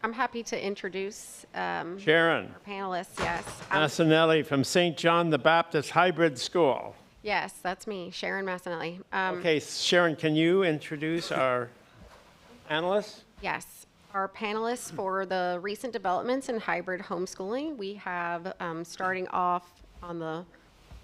I'm happy to introduce Sharon our panelists, yes. Masinelli from St. John the Baptist Hybrid School. Yes, that's me, Sharon Masinelli. Okay, Sharon, can you introduce our panelists? Yes, our panelists for the recent developments in hybrid homeschooling, we have, starting off on the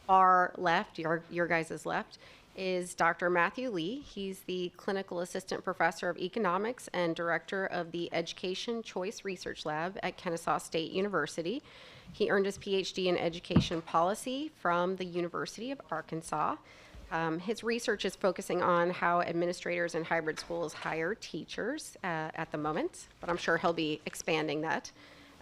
far left, your guys' left, is Dr. Matthew Lee. He's the Clinical Assistant Professor of Economics and Director of the Education Choice Research Lab at Kennesaw State University. He earned his PhD in Education Policy from the University of Arkansas. His research is focusing on how administrators in hybrid schools hire teachers at the moment, but I'm sure he'll be expanding that.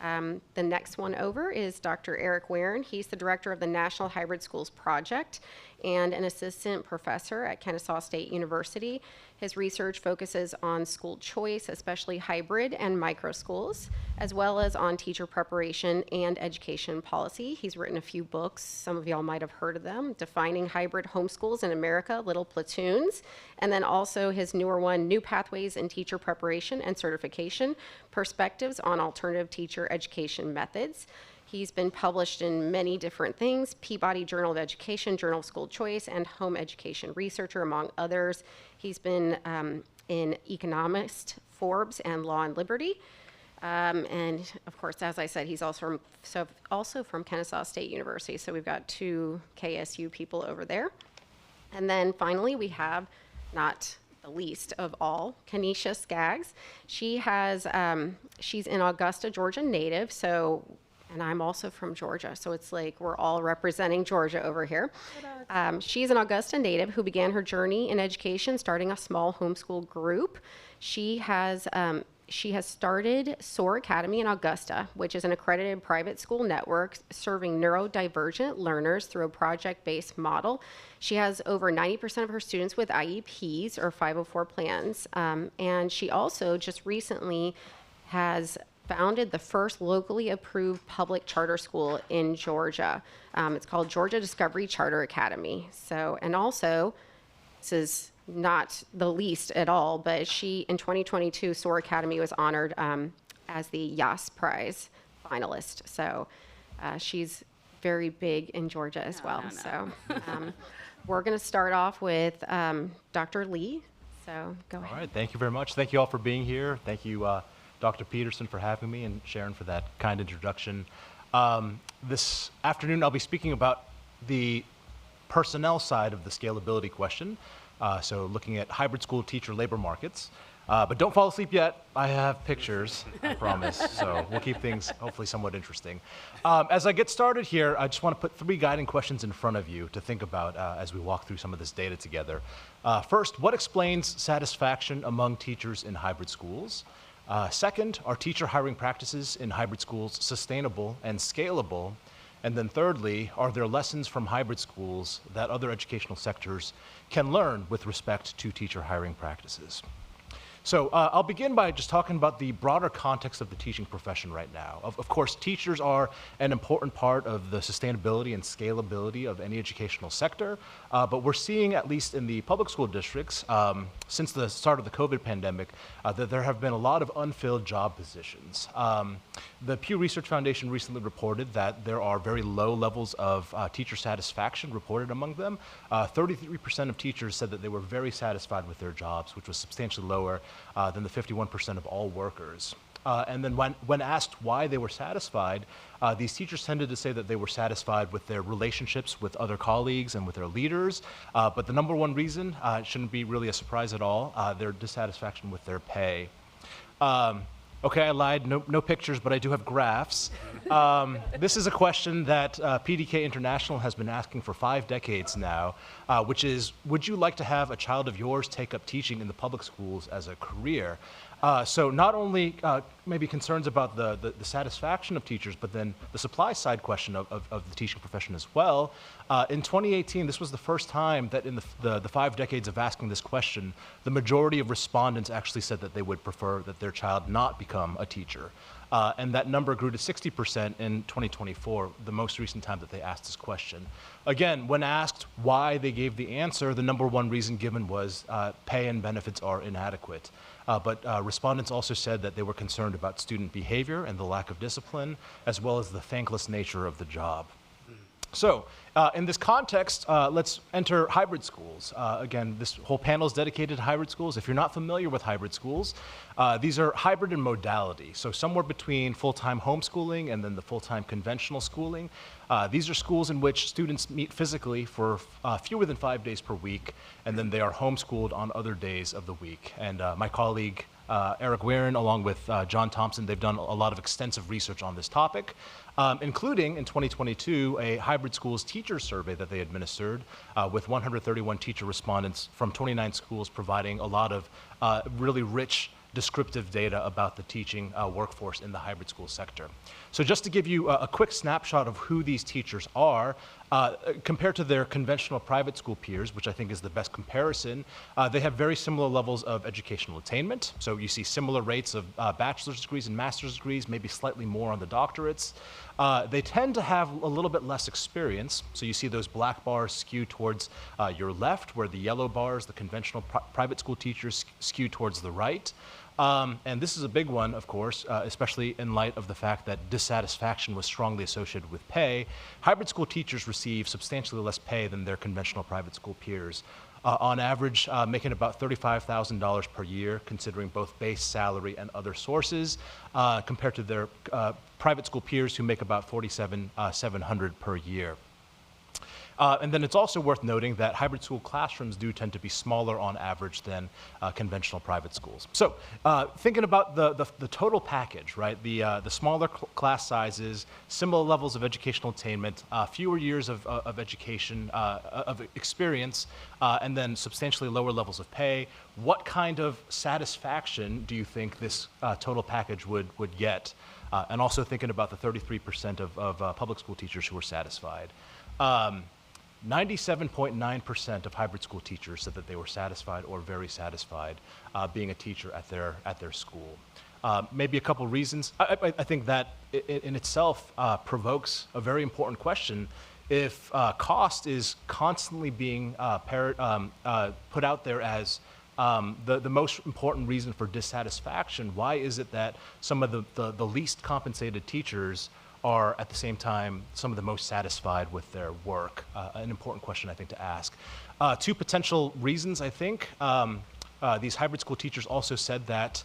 The next one over is Dr. Eric Wearne. He's the director of the National Hybrid Schools Project and an assistant professor at Kennesaw State University. His research focuses on school choice, especially hybrid and micro schools, as well as on teacher preparation and education policy. He's written a few books. Some of y'all might have heard of them: Defining Hybrid Homeschools in America, Little Platoons, and then also his newer one, New Pathways in Teacher Preparation and Certification, Perspectives on Alternative Teacher Education Methods. He's been published in many different things: Peabody Journal of Education, Journal of School Choice, and Home Education Researcher, among others. He's been in Economist, Forbes, and Law and Liberty. And of course, as I said, he's also from Kennesaw State University. So we've got two KSU people over there. And then finally, we have, not the least of all, Kenisha Skaggs. She's an Augusta, Georgia native. And I'm also from Georgia, so it's like we're all representing Georgia over here. She's an Augusta native who began her journey in education starting a small homeschool group. She has started SOAR Academy in Augusta, which is an accredited private school network serving neurodivergent learners through a project-based model. She has over 90% of her students with IEPs or 504 plans, and she also just recently has founded the first locally approved public charter school in Georgia. It's called Georgia Discovery Charter Academy. And also, this is not the least at all, but in 2022, SOAR Academy was honored as the YAS Prize finalist. So she's very big in Georgia as well. So we're going to start off with Dr. Lee. So go ahead. All right, thank you very much. Thank you all for being here. Thank you, Dr. Peterson, for having me, and Sharon for that kind introduction. This afternoon, I'll be speaking about the personnel side of the scalability question. So looking at hybrid school teacher labor markets. But don't fall asleep yet. I have pictures, I promise. So we'll keep things hopefully somewhat interesting. As I get started here, I just want to put 3 guiding questions in front of you to think about as we walk through some of this data together. First, what explains satisfaction among teachers in hybrid schools? Second, are teacher hiring practices in hybrid schools sustainable and scalable? And then thirdly, are there lessons from hybrid schools that other educational sectors can learn with respect to teacher hiring practices? So I'll begin by just talking about the broader context of the teaching profession right now. Of course, teachers are an important part of the sustainability and scalability of any educational sector, but we're seeing, at least in the public school districts, since the start of the COVID pandemic, that there have been a lot of unfilled job positions. The Pew Research Foundation recently reported that there are very low levels of teacher satisfaction reported among them. 33% of teachers said that they were very satisfied with their jobs, which was substantially lower than the 51% of all workers. And then when asked why they were satisfied, these teachers tended to say that they were satisfied with their relationships with other colleagues and with their leaders. But the number one reason, it shouldn't be really a surprise at all, their dissatisfaction with their pay. Okay, I lied, no pictures, but I do have graphs. This is a question that PDK International has been asking for 5 decades now, which is, would you like to have a child of yours take up teaching in the public schools as a career? So not only maybe concerns about the satisfaction of teachers, but then the supply side question of the teaching profession as well. In 2018, this was the first time that in the 5 decades of asking this question, the majority of respondents actually said that they would prefer that their child not become become a teacher. And that number grew to 60% in 2024, the most recent time that they asked this question. Again, when asked why they gave the answer, the number one reason given was pay and benefits are inadequate. But respondents also said that they were concerned about student behavior and the lack of discipline, as well as the thankless nature of the job. So, in this context, let's enter hybrid schools. Again, this whole panel is dedicated to hybrid schools. If you're not familiar with hybrid schools, these are hybrid in modality, so somewhere between full-time homeschooling and then the full-time conventional schooling. These are schools in which students meet physically for fewer than 5 days per week, and then they are homeschooled on other days of the week. And my colleague, Eric Wearne, along with John Thompson, they've done a lot of extensive research on this topic, including in 2022 a hybrid schools teacher survey that they administered with 131 teacher respondents from 29 schools, providing a lot of really rich descriptive data about the teaching workforce in the hybrid school sector. So just to give you a quick snapshot of who these teachers are, compared to their conventional private school peers, which I think is the best comparison, they have very similar levels of educational attainment. So you see similar rates of bachelor's degrees and master's degrees, maybe slightly more on the doctorates. They tend to have a little bit less experience. So you see those black bars skew towards your left, where the yellow bars, the conventional private school teachers, skew towards the right. And this is a big one, of course, especially in light of the fact that dissatisfaction was strongly associated with pay. Hybrid school teachers receive substantially less pay than their conventional private school peers. On average, making about $35,000 per year, considering both base salary and other sources, compared to their private school peers who make about $47,700 per year. And then it's also worth noting that hybrid school classrooms do tend to be smaller on average than conventional private schools. So thinking about the total package, right? The smaller class sizes, similar levels of educational attainment, fewer years of education, of experience, and then substantially lower levels of pay. What kind of satisfaction do you think this total package would get? And also thinking about the 33% of public school teachers who were satisfied. 97.9% of hybrid school teachers said that they were satisfied or very satisfied being a teacher at their school. Maybe a couple reasons. I think that in itself provokes a very important question. If cost is constantly being put out there as the most important reason for dissatisfaction, why is it that some of the least compensated teachers are at the same time some of the most satisfied with their work? An important question, I think, to ask. Two potential reasons, I think. These hybrid school teachers also said that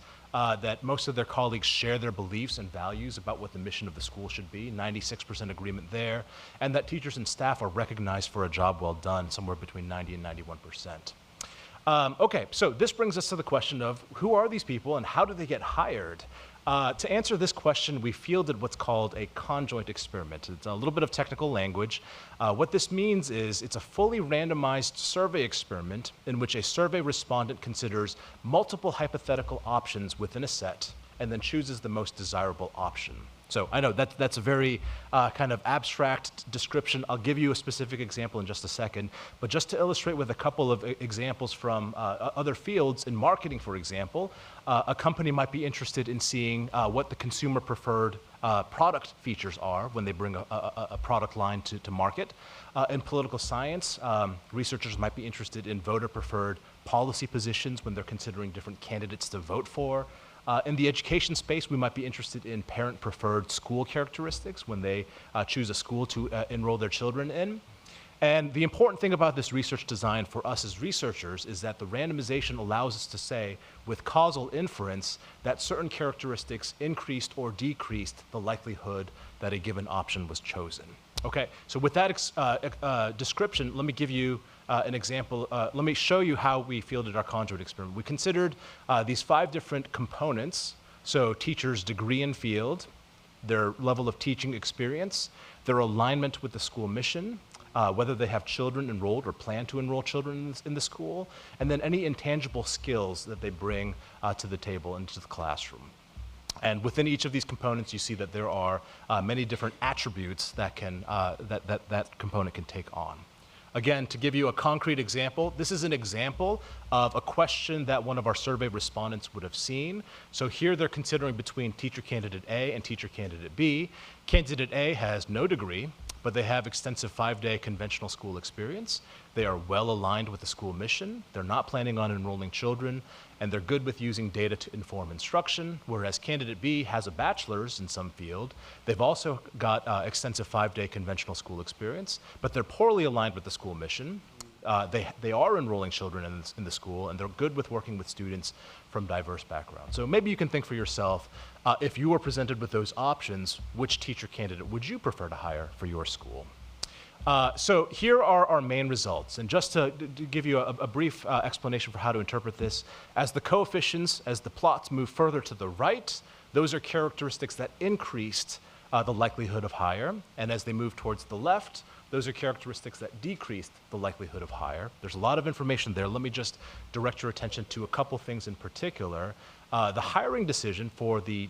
most of their colleagues share their beliefs and values about what the mission of the school should be, 96% agreement there, and that teachers and staff are recognized for a job well done, somewhere between 90 and 91%. Okay, so this brings us to the question of who are these people and how do they get hired? To answer this question, we fielded what's called a conjoint experiment. It's a little bit of technical language. What this means is it's a fully randomized survey experiment in which a survey respondent considers multiple hypothetical options within a set and then chooses the most desirable option. So I know that's a very kind of abstract description. I'll give you a specific example in just a second, but just to illustrate with a couple of examples from other fields, in marketing, for example, a company might be interested in seeing what the consumer preferred product features are when they bring a product line to market. In political science, researchers might be interested in voter preferred policy positions when they're considering different candidates to vote for. In the education space, we might be interested in parent-preferred school characteristics when they choose a school to enroll their children in. And the important thing about this research design for us as researchers is that the randomization allows us to say, with causal inference, that certain characteristics increased or decreased the likelihood that a given option was chosen. Okay, so with that description, let me give you an example. Let me show you how we fielded our conjoint experiment. We considered these 5 different components. So teachers' degree in field, their level of teaching experience, their alignment with the school mission, whether they have children enrolled or plan to enroll children in the school, and then any intangible skills that they bring to the table into the classroom. And within each of these components, you see that there are many different attributes that that component can take on. Again, to give you a concrete example, this is an example of a question that one of our survey respondents would have seen. So here they're considering between teacher candidate A and teacher candidate B. Candidate A has no degree, but they have extensive 5-day conventional school experience. They are well aligned with the school mission. They're not planning on enrolling children, and they're good with using data to inform instruction, whereas candidate B has a bachelor's in some field. They've also got extensive 5-day conventional school experience, but they're poorly aligned with the school mission. They are enrolling children in the school, and they're good with working with students from diverse backgrounds. So maybe you can think for yourself, if you were presented with those options, which teacher candidate would you prefer to hire for your school? So here are our main results. And just to give you a brief explanation for how to interpret this, as the coefficients, as the plots move further to the right, those are characteristics that increased the likelihood of hire. And as they move towards the left, those are characteristics that decreased the likelihood of hire. There's a lot of information there. Let me just direct your attention to a couple things in particular. The hiring decision for the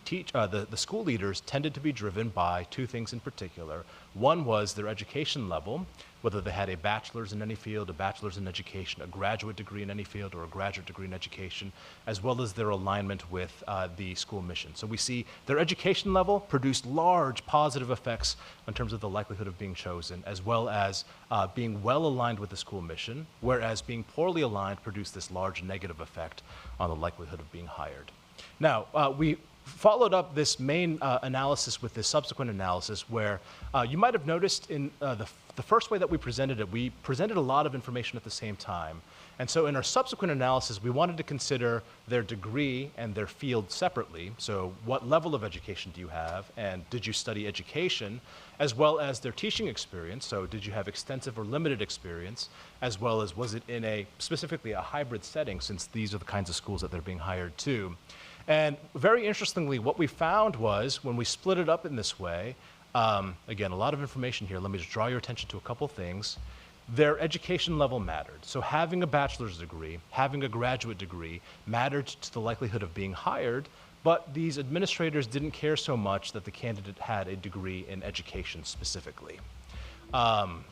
school leaders tended to be driven by two things in particular. One was their education level, whether they had a bachelor's in any field, a bachelor's in education, a graduate degree in any field, or a graduate degree in education, as well as their alignment with the school mission. So we see their education level produced large positive effects in terms of the likelihood of being chosen, as well as being well aligned with the school mission, whereas being poorly aligned produced this large negative effect on the likelihood of being hired. Now, we followed up this main analysis with this subsequent analysis where you might have noticed in the first way that we presented it, we presented a lot of information at the same time. And so in our subsequent analysis, we wanted to consider their degree and their field separately. So what level of education do you have, and did you study education, as well as their teaching experience. So did you have extensive or limited experience, as well as was it in specifically a hybrid setting, since these are the kinds of schools that they're being hired to. And very interestingly, what we found was when we split it up in this way, again, a lot of information here. Let me just draw your attention to a couple things. Their education level mattered. So having a bachelor's degree, having a graduate degree mattered to the likelihood of being hired, but these administrators didn't care so much that the candidate had a degree in education specifically. The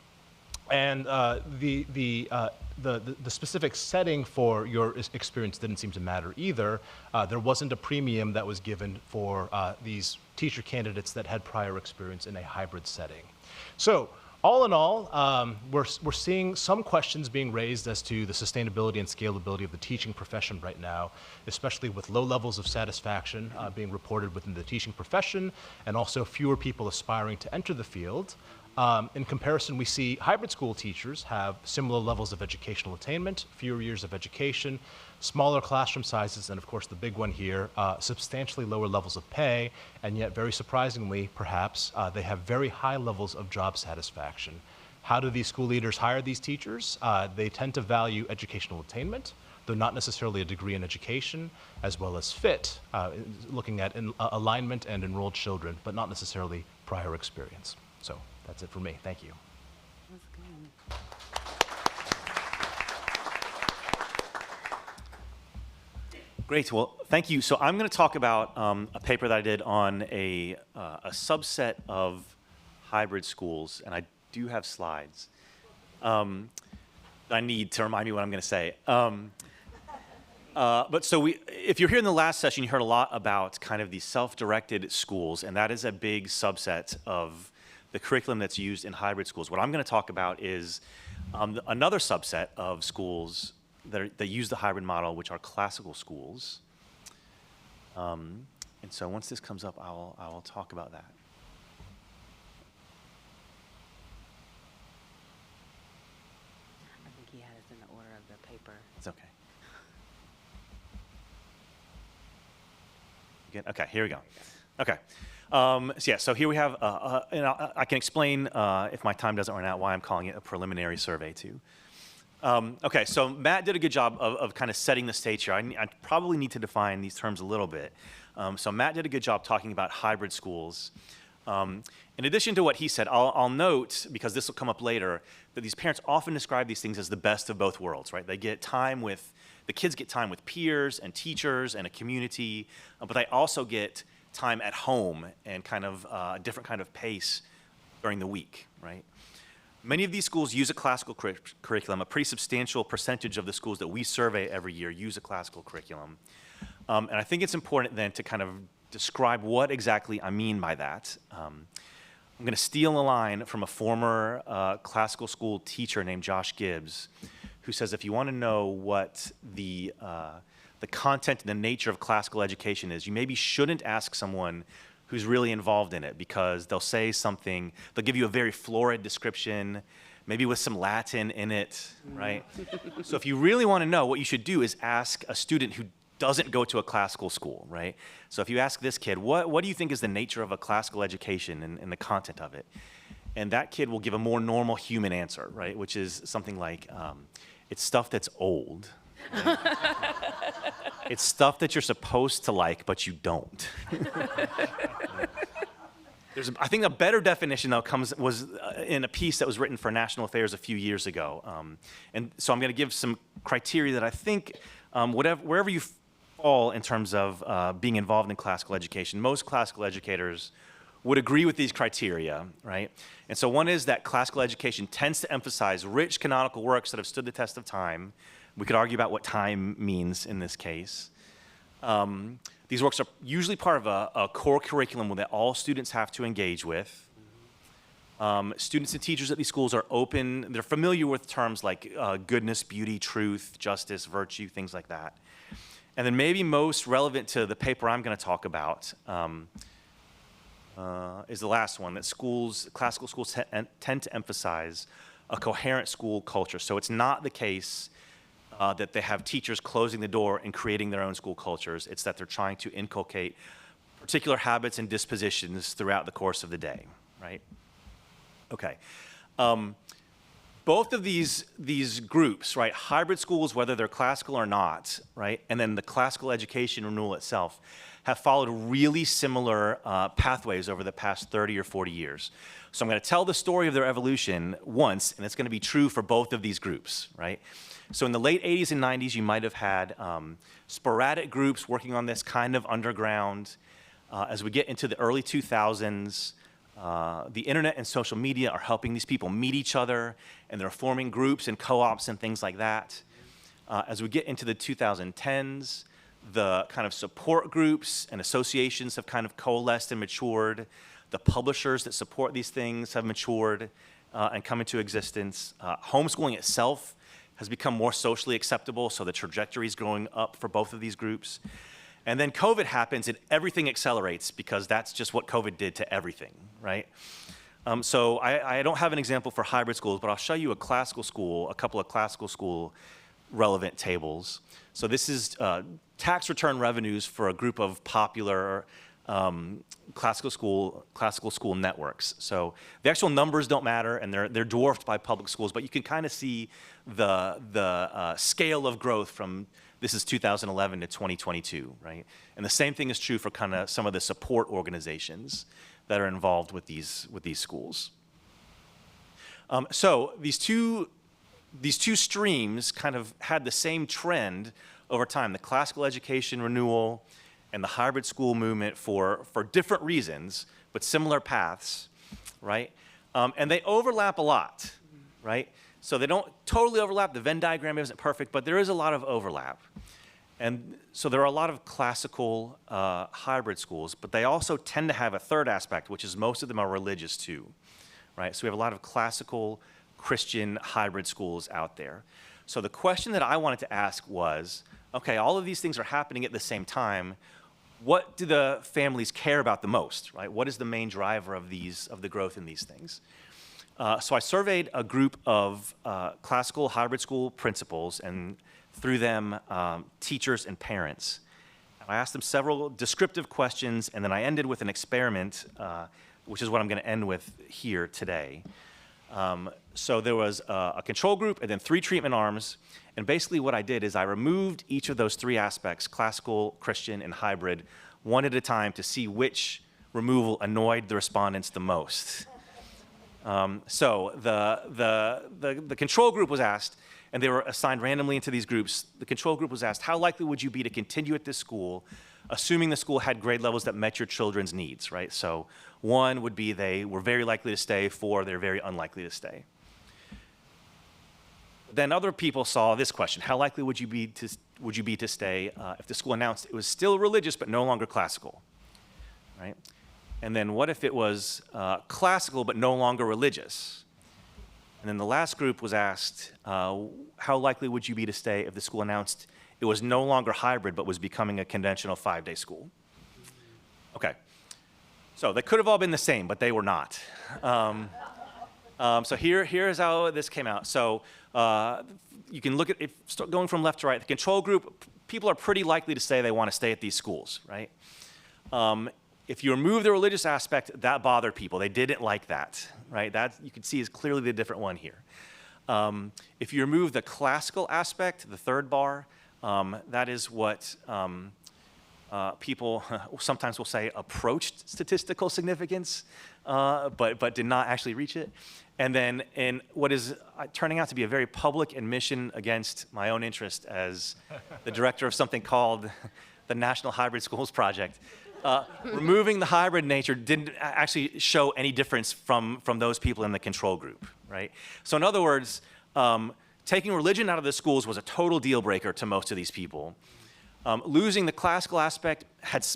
specific setting for your experience didn't seem to matter either. There wasn't a premium that was given for these teacher candidates that had prior experience in a hybrid setting. So all in all, we're seeing some questions being raised as to the sustainability and scalability of the teaching profession right now, especially with low levels of satisfaction being reported within the teaching profession, and also fewer people aspiring to enter the field. In comparison, we see hybrid school teachers have similar levels of educational attainment, fewer years of education, smaller classroom sizes, and of course the big one here, substantially lower levels of pay, and yet very surprisingly, perhaps, they have very high levels of job satisfaction. How do these school leaders hire these teachers? They tend to value educational attainment, though not necessarily a degree in education, as well as fit, looking at alignment and enrolled children, but not necessarily prior experience. So that's it for me. Thank you. Great. Well, thank you. So I'm going to talk about a paper that I did on a subset of hybrid schools, and I do have slides. I need to remind me what I'm going to say. But so if you're here in the last session, you heard a lot about kind of these self-directed schools, and that is a big subset of the curriculum that's used in hybrid schools. What I'm going to talk about is another subset of schools that use the hybrid model, which are classical schools. And so once this comes up, I will talk about that. I think he had us in the order of the paper. It's okay. Again, okay, here we go. Okay. So here we have, and I can explain, if my time doesn't run out, why I'm calling it a preliminary survey too. Okay, so Matt did a good job of kind of setting the stage here. I probably need to define these terms a little bit. So Matt did a good job talking about hybrid schools. In addition to what he said, I'll note, because this will come up later, that these parents often describe these things as the best of both worlds, right? The kids get time with peers and teachers and a community, but they also get time at home and kind of a different kind of pace during the week, right? Many of these schools use a classical curriculum. A pretty substantial percentage of the schools that we survey every year use a classical curriculum. And I think it's important then to kind of describe what exactly I mean by that. I'm going to steal a line from a former classical school teacher named Josh Gibbs, who says if you want to know what the content and the nature of classical education is, you maybe shouldn't ask someone who's really involved in it, because they'll say something, they'll give you a very florid description, maybe with some Latin in it, right? So if you really want to know, what you should do is ask a student who doesn't go to a classical school, right? So if you ask this kid, what do you think is the nature of a classical education and the content of it? And that kid will give a more normal human answer, right? Which is something like, it's stuff that's old. Right? It's stuff that you're supposed to like, but you don't. I think a better definition, though, was in a piece that was written for National Affairs a few years ago. And so I'm going to give some criteria that I think, wherever you fall in terms of being involved in classical education, most classical educators would agree with these criteria, right? And so one is that classical education tends to emphasize rich canonical works that have stood the test of time. We could argue about what time means in this case. These works are usually part of a core curriculum that all students have to engage with. Students and teachers at these schools are open, they're familiar with terms like goodness, beauty, truth, justice, virtue, things like that. And then maybe most relevant to the paper I'm going to talk about is the last one, that classical schools tend to emphasize a coherent school culture. So it's not the case that they have teachers closing the door and creating their own school cultures. It's that they're trying to inculcate particular habits and dispositions throughout the course of the day, right? Okay. Both of these groups, right, hybrid schools, whether they're classical or not, right, and then the classical education renewal itself, have followed really similar pathways over the past 30 or 40 years. So I'm going to tell the story of their evolution once, and it's going to be true for both of these groups, right? So in the late 80s and 90s, you might have had sporadic groups working on this kind of underground. As we get into the early 2000s, the internet and social media are helping these people meet each other, and they're forming groups and co-ops and things like that. As we get into the 2010s, the kind of support groups and associations have kind of coalesced and matured. The publishers that support these things have matured and come into existence. Homeschooling itself has become more socially acceptable, so the trajectory is going up for both of these groups. And then COVID happens and everything accelerates, because that's just what COVID did to everything, right? So I don't have an example for hybrid schools, but I'll show you a couple of classical school relevant tables. So this is tax return revenues for a group of popular classical school networks. So the actual numbers don't matter, and they're dwarfed by public schools, but you can kind of see the scale of growth from, this is 2011 to 2022, right? And the same thing is true for kind of some of the support organizations that are involved with these schools. So these two streams kind of had the same trend over time, the classical education renewal and the hybrid school movement for different reasons, but similar paths, right? And they overlap a lot, right? So they don't totally overlap. The Venn diagram isn't perfect, but there is a lot of overlap. And so there are a lot of classical hybrid schools, but they also tend to have a third aspect, which is most of them are religious too, right? So we have a lot of classical Christian hybrid schools out there. So the question that I wanted to ask was, okay, all of these things are happening at the same time. What do the families care about the most, right? What is the main driver of the growth in these things? So I surveyed a group of classical hybrid school principals, and through them, teachers and parents. I asked them several descriptive questions, and then I ended with an experiment, which is what I'm going to end with here today. So there was a control group and then 3 treatment arms. And basically what I did is I removed each of those 3 aspects, classical, Christian, and hybrid, one at a time to see which removal annoyed the respondents the most. So the control group was asked, and they were assigned randomly into these groups. The control group was asked, how likely would you be to continue at this school, assuming the school had grade levels that met your children's needs, right? So 1 would be they were very likely to stay, 4, they're very unlikely to stay. Then other people saw this question: how likely would you be to stay if the school announced it was still religious but no longer classical, right? And then what if it was classical but no longer religious? And then the last group was asked, how likely would you be to stay if the school announced it was no longer hybrid but was becoming a conventional 5-day school? Okay, so they could have all been the same, but they were not. So here's how this came out. So you can look at, going from left to right, the control group, people are pretty likely to say they want to stay at these schools, right? If you remove the religious aspect, that bothered people. They didn't like that, right? That you can see is clearly the different one here. If you remove the classical aspect, the third bar, that is what people sometimes will say approached statistical significance, but did not actually reach it. And then in what is turning out to be a very public admission against my own interest as the director of something called the National Hybrid Schools Project, removing the hybrid nature didn't actually show any difference from those people in the control group, right? So in other words, taking religion out of the schools was a total deal breaker to most of these people. Losing the classical aspect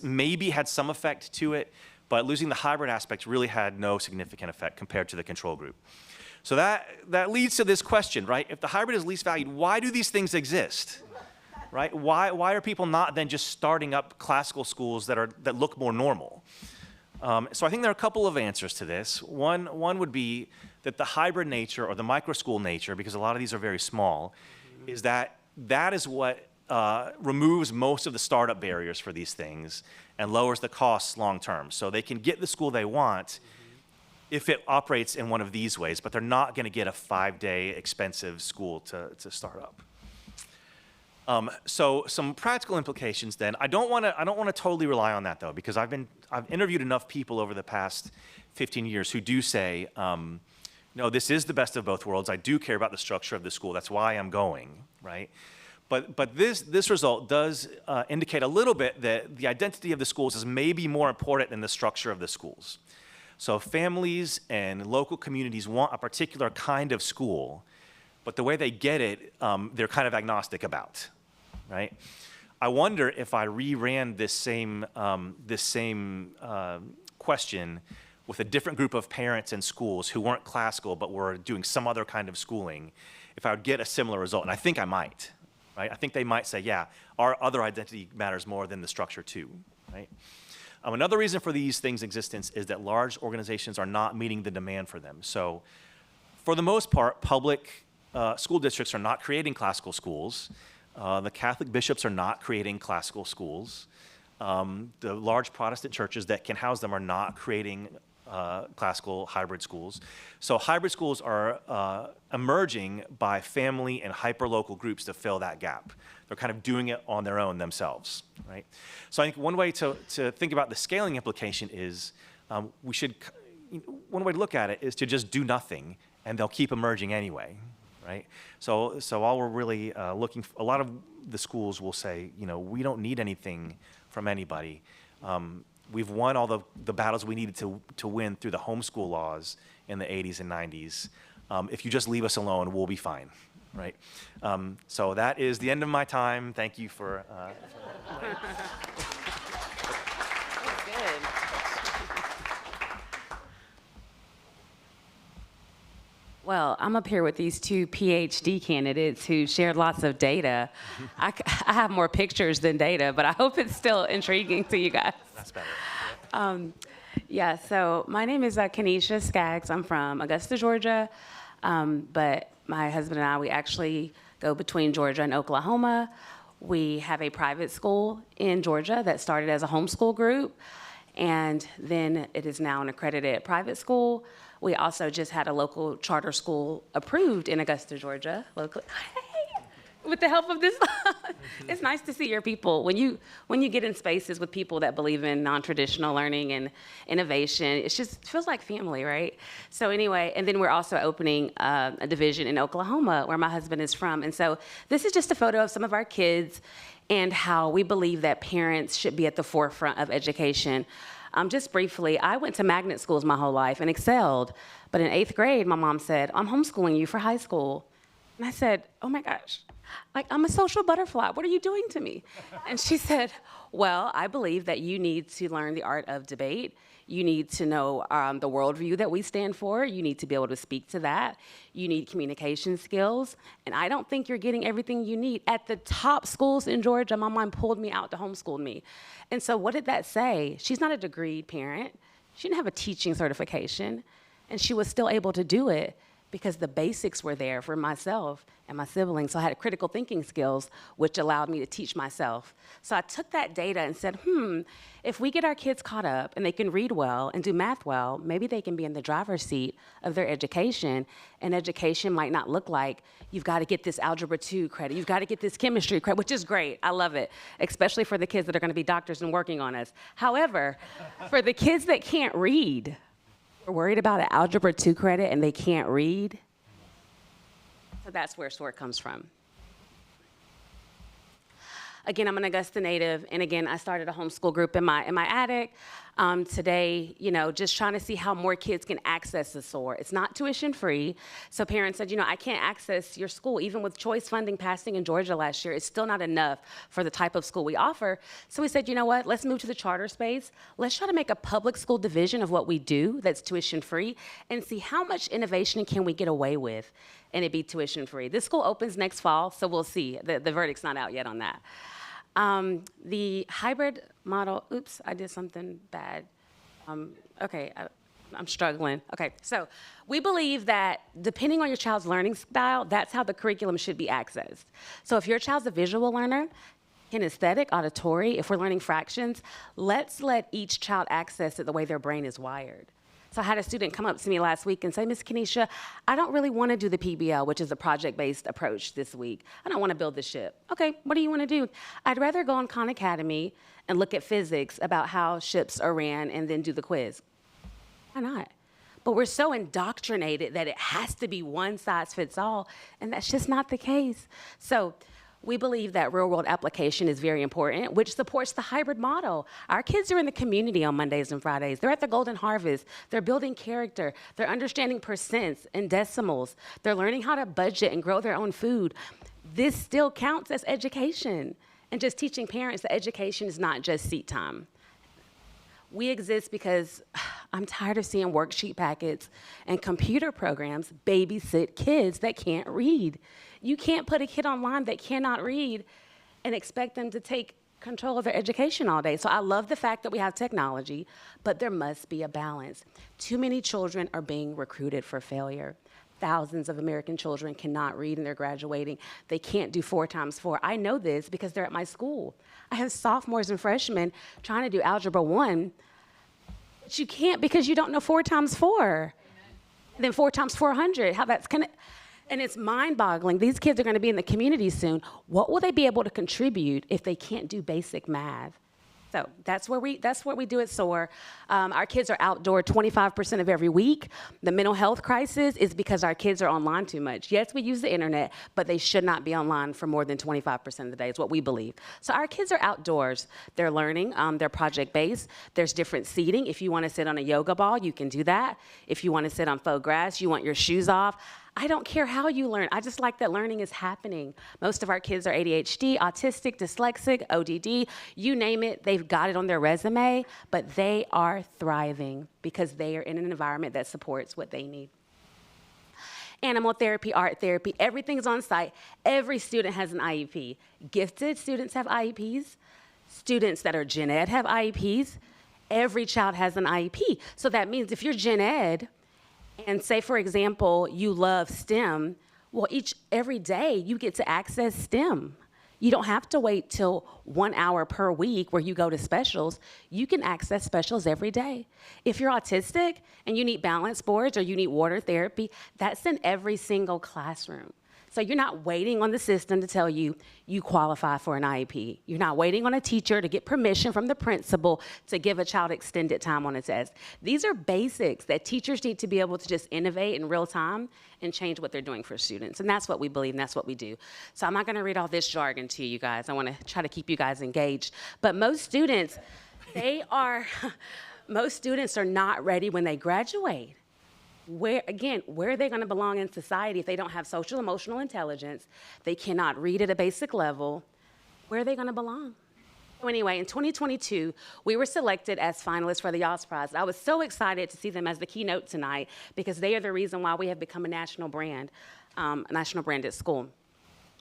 maybe had some effect to it, but losing the hybrid aspect really had no significant effect compared to the control group. So that leads to this question, right? If the hybrid is least valued, why do these things exist, right? Why are people not then just starting up classical schools that look more normal? So I think there are a couple of answers to this. One would be that the hybrid nature or the micro school nature, because a lot of these are very small, is that is what removes most of the startup barriers for these things and lowers the costs long term. So they can get the school they want if it operates in one of these ways, but they're not going to get a 5-day expensive school to start up. So some practical implications then. I don't want to totally rely on that though, because I've interviewed enough people over the past 15 years who do say, no, this is the best of both worlds. I do care about the structure of the school. That's why I'm going, right? But this result does indicate a little bit that the identity of the schools is maybe more important than the structure of the schools. So families and local communities want a particular kind of school, but the way they get it, they're kind of agnostic about, right? I wonder if I reran this same question with a different group of parents and schools who weren't classical but were doing some other kind of schooling, if I would get a similar result, and I think I might. Right? I think they might say, yeah, our other identity matters more than the structure too, right? Another reason for these things' existence is that large organizations are not meeting the demand for them. So for the most part, public school districts are not creating classical schools. The Catholic bishops are not creating classical schools. The large Protestant churches that can house them are not creating classical hybrid schools. So hybrid schools are emerging by family and hyper-local groups to fill that gap. They're kind of doing it on their own themselves, right? So I think one way to think about the scaling implication is one way to look at it is to just do nothing and they'll keep emerging anyway, right? So all we're really looking for, a lot of the schools will say, we don't need anything from anybody. We've won all the battles we needed to win through the homeschool laws in the 80s and 90s. If you just leave us alone, we'll be fine, right? So that is the end of my time. Thank you for... Good. Well, I'm up here with these two PhD candidates who shared lots of data. I have more pictures than data, but I hope it's still intriguing to you guys. That's better. Yeah, so my name is Kenisha Skaggs. I'm from Augusta, Georgia, but my husband and I, we actually go between Georgia and Oklahoma. We have a private school in Georgia that started as a homeschool group, and then it is now an accredited private school. We also just had a local charter school approved in Augusta, Georgia, locally. With the help of this, it's nice to see your people. When you get in spaces with people that believe in non-traditional learning and innovation, it feels like family, right? So anyway, and then we're also opening a division in Oklahoma where my husband is from. And so this is just a photo of some of our kids and how we believe that parents should be at the forefront of education. Just briefly, I went to magnet schools my whole life and excelled. But in 8th grade, my mom said, I'm homeschooling you for high school. And I said, oh my gosh, like I'm a social butterfly. What are you doing to me? And she said, well, I believe that you need to learn the art of debate. You need to know the worldview that we stand for. You need to be able to speak to that. You need communication skills. And I don't think you're getting everything you need. At the top schools in Georgia, my mom pulled me out to homeschool me. And so what did that say? She's not a degreed parent. She didn't have a teaching certification. And she was still able to do it because the basics were there for myself and my siblings. So I had critical thinking skills, which allowed me to teach myself. So I took that data and said, if we get our kids caught up and they can read well and do math well, maybe they can be in the driver's seat of their education. And education might not look like you've got to get this Algebra 2 credit, you've got to get this chemistry credit, which is great. I love it, especially for the kids that are going to be doctors and working on us. However, for the kids that can't read, we're worried about an Algebra 2 credit and they can't read. So that's where SOAR comes from. Again, I'm an Augusta native, and again, I started a homeschool group in my attic. Today, just trying to see how more kids can access the SOAR. It's not tuition free, so parents said, I can't access your school. Even with choice funding passing in Georgia last year, it's still not enough for the type of school we offer. So we said, you know what, let's move to the charter space. Let's try to make a public school division of what we do that's tuition free and see how much innovation can we get away with and it be tuition free. This school opens next fall, so we'll see. The verdict's not out yet on that. The hybrid model, oops, I did something bad. Okay, I'm struggling. Okay, so we believe that depending on your child's learning style, that's how the curriculum should be accessed. So if your child's a visual learner, kinesthetic, auditory, if we're learning fractions, let's let each child access it the way their brain is wired. So I had a student come up to me last week and say, Miss Kenisha, I don't really want to do the PBL, which is a project-based approach this week. I don't want to build the ship. Okay, what do you want to do? I'd rather go on Khan Academy and look at physics about how ships are ran and then do the quiz. Why not? But we're so indoctrinated that it has to be one size fits all, and that's just not the case. So we believe that real-world application is very important, which supports the hybrid model. Our kids are in the community on Mondays and Fridays. They're at the Golden Harvest. They're building character. They're understanding percents and decimals. They're learning how to budget and grow their own food. This still counts as education. And just teaching parents that education is not just seat time. We exist because I'm tired of seeing worksheet packets and computer programs babysit kids that can't read. You can't put a kid online that cannot read and expect them to take control of their education all day. So I love the fact that we have technology, but there must be a balance. Too many children are being recruited for failure. Thousands of American children cannot read and they're graduating. They can't do 4 times 4. I know this because they're at my school. I have sophomores and freshmen trying to do Algebra 1, but you can't because you don't know 4 times 4. And then 4 times 400, how that's kind of, and it's mind-boggling. These kids are going to be in the community soon. What will they be able to contribute if they can't do basic math? So that's what we do at SOAR. Our kids are outdoor 25% of every week. The mental health crisis is because our kids are online too much. Yes, we use the internet, but they should not be online for more than 25% of the day is what we believe. So our kids are outdoors. They're learning. They're project-based. There's different seating. If you want to sit on a yoga ball, you can do that. If you want to sit on faux grass, you want your shoes off. I don't care how you learn. I just like that learning is happening. Most of our kids are ADHD, autistic, dyslexic, ODD, you name it, they've got it on their resume, but they are thriving because they are in an environment that supports what they need. Animal therapy, art therapy, everything's on site. Every student has an IEP. Gifted students have IEPs. Students that are gen ed have IEPs. Every child has an IEP. So that means if you're gen ed, and say, for example, you love STEM, well, every day you get to access STEM. You don't have to wait till 1 hour per week where you go to specials. You can access specials every day. If you're autistic and you need balance boards or you need water therapy, that's in every single classroom. So you're not waiting on the system to tell you you qualify for an IEP. You're not waiting on a teacher to get permission from the principal to give a child extended time on a test. These are basics that teachers need to be able to just innovate in real time and change what they're doing for students. And that's what we believe and that's what we do. So I'm not gonna read all this jargon to you guys. I wanna try to keep you guys engaged. But most students, most students are not ready when they graduate. where are they going to belong in society if they don't have social emotional intelligence? They cannot read at a basic level. Where are they going to belong? So anyway, in 2022, we were selected as finalists for the Yoss Prize. I was so excited to see them as the keynote tonight because they are the reason why we have become a national brand at school.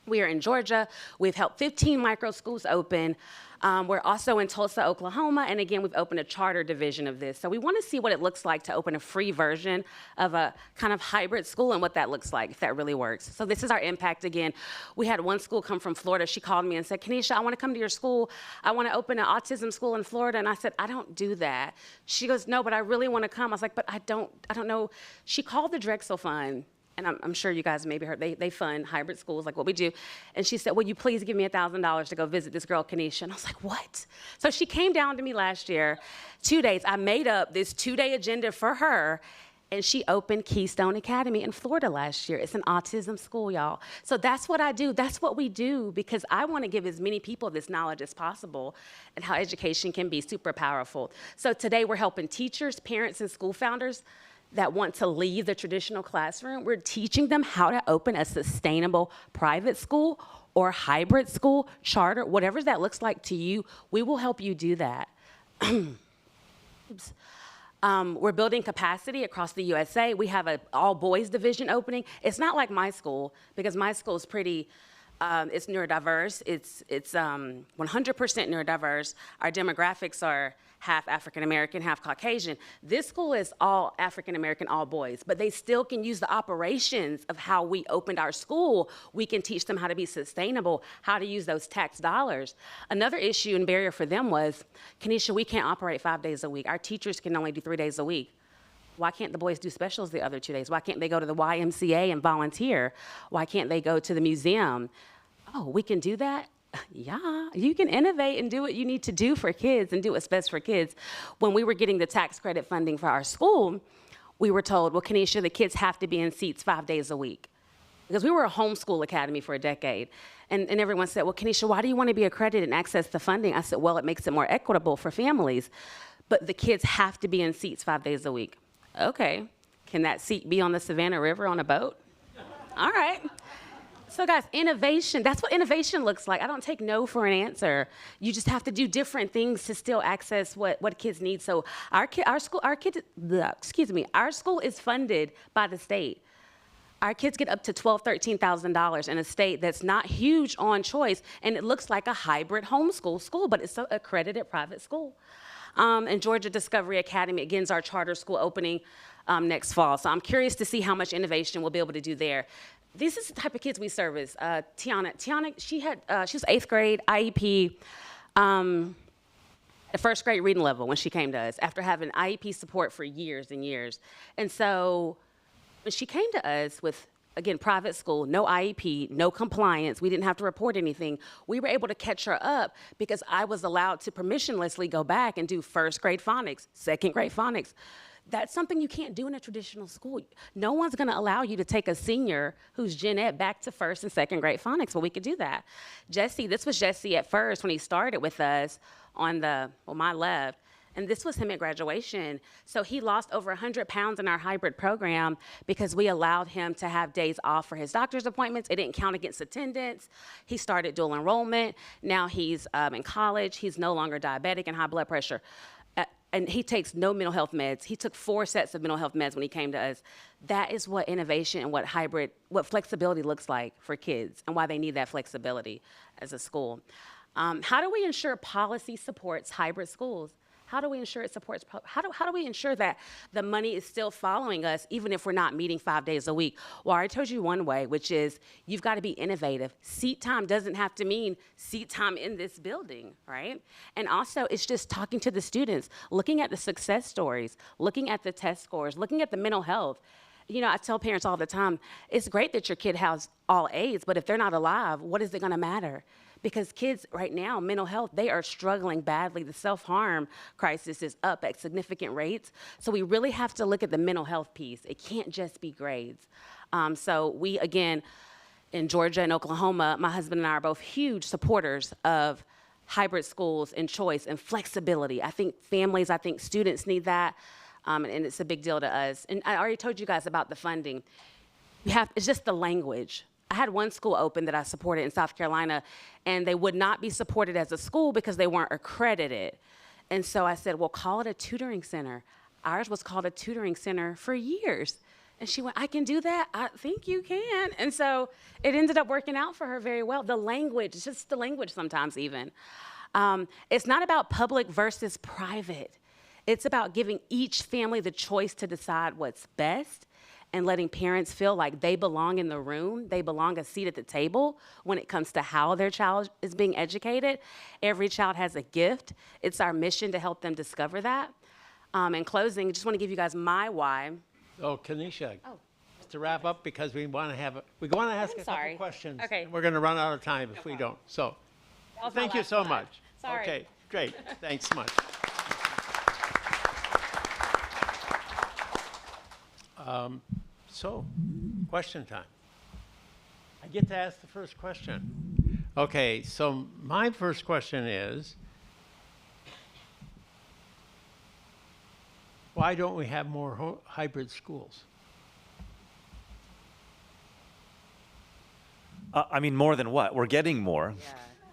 We are in Georgia. We've helped 15 micro schools open. We're also in Tulsa, Oklahoma, and again, we've opened a charter division of this. So we want to see what it looks like to open a free version of a kind of hybrid school and what that looks like, if that really works. So this is our impact again. We had one school come from Florida. She called me and said, Kenisha, I want to come to your school. I want to open an autism school in Florida. And I said, I don't do that. She goes, no, but I really want to come. I was like, but I don't know. She called the Drexel Fund. And I'm sure you guys maybe heard, they fund hybrid schools like what we do. And she said, will you please give me $1,000 to go visit this girl, Kenisha? And I was like, what? So she came down to me last year, 2 days. I made up this 2-day agenda for her, and she opened Keystone Academy in Florida last year. It's an autism school, y'all. So that's what I do. That's what we do, because I want to give as many people this knowledge as possible and how education can be super powerful. So today we're helping teachers, parents, and school founders that want to leave the traditional classroom. We're teaching them how to open a sustainable private school or hybrid school, charter, whatever that looks like to you. We will help you do that. Oops. We're building capacity across the USA. We have an all-boys division opening. It's not like my school, because my school is pretty, it's neurodiverse. It's 100% neurodiverse. Our demographics are half African-American, half Caucasian. This school is all African-American, all boys, but they still can use the operations of how we opened our school. We can teach them how to be sustainable, how to use those tax dollars. Another issue and barrier for them was, Kenisha, we can't operate 5 days a week. Our teachers can only do 3 days a week. Why can't the boys do specials the other 2 days? Why can't they go to the YMCA and volunteer? Why can't they go to the museum? Oh, we can do that? Yeah, you can innovate and do what you need to do for kids and do what's best for kids. When we were getting the tax credit funding for our school, we were told, well, Kenisha, the kids have to be in seats 5 days a week. Because we were a homeschool academy for a decade. And everyone said, well, Kenisha, why do you want to be accredited and access the funding? I said, well, it makes it more equitable for families. But the kids have to be in seats 5 days a week. Okay, can that seat be on the Savannah River on a boat? All right. So guys, innovation, that's what innovation looks like. I don't take no for an answer. You just have to do different things to still access what kids need. So our school is funded by the state. Our kids get up to $12,000, $13,000 in a state that's not huge on choice, and it looks like a hybrid homeschool school, but it's an accredited private school. And Georgia Discovery Academy, again, is our charter school opening next fall. So I'm curious to see how much innovation we'll be able to do there. This is the type of kids we service. Tiana, she was 8th grade, IEP, at first grade reading level when she came to us after having IEP support for years and years. And so when she came to us with, again, private school, no IEP, no compliance, we didn't have to report anything, we were able to catch her up because I was allowed to permissionlessly go back and do 1st grade phonics, 2nd grade phonics. That's something you can't do in a traditional school. No one's gonna allow you to take a senior who's gen ed back to 1st and 2nd grade phonics. Well, we could do that. Jesse, this was Jesse at first when he started with us on my left, and this was him at graduation. So he lost over 100 pounds in our hybrid program because we allowed him to have days off for his doctor's appointments. It didn't count against attendance. He started dual enrollment. Now he's in college. He's no longer diabetic and high blood pressure. And he takes no mental health meds. He took 4 sets of mental health meds when he came to us. That is what innovation and what flexibility looks like for kids and why they need that flexibility as a school. How do we ensure policy supports hybrid schools? How do we ensure it supports, how do we ensure that the money is still following us even if we're not meeting 5 days a week? Well, I told you one way, which is you've got to be innovative. Seat time doesn't have to mean seat time in this building, right? And also it's just talking to the students, looking at the success stories, looking at the test scores, looking at the mental health. You know, I tell parents all the time, it's great that your kid has all A's, but if they're not alive, what is it gonna matter? Because kids right now, mental health, they are struggling badly. The self-harm crisis is up at significant rates. So we really have to look at the mental health piece. It can't just be grades. So we, again, in Georgia and Oklahoma, my husband and I are both huge supporters of hybrid schools and choice and flexibility. I think families, I think students need that. and it's a big deal to us. And I already told you guys about the funding. It's just the language. I had one school open that I supported in South Carolina, and they would not be supported as a school because they weren't accredited. And so I said, well, call it a tutoring center. Ours was called a tutoring center for years. And she went, I can do that? I think you can. And so it ended up working out for her very well. The language, it's just the language sometimes even. It's not about public versus private. It's about giving each family the choice to decide what's best and letting parents feel like they belong in the room, they belong a seat at the table when it comes to how their child is being educated. Every child has a gift. It's our mission to help them discover that. In closing, I just want to give you guys my why. Oh, Kenisha, Oh. just to wrap up, because we want to ask I'm a sorry. couple questions. Okay. And we're going to run out of time if we don't. So, That was my thank you last so slide. much. Sorry. Okay, great. Thanks much. So, question time. I get to ask the first question. Okay, so my first question is, why don't we have more hybrid schools? I mean, more than what? We're getting more,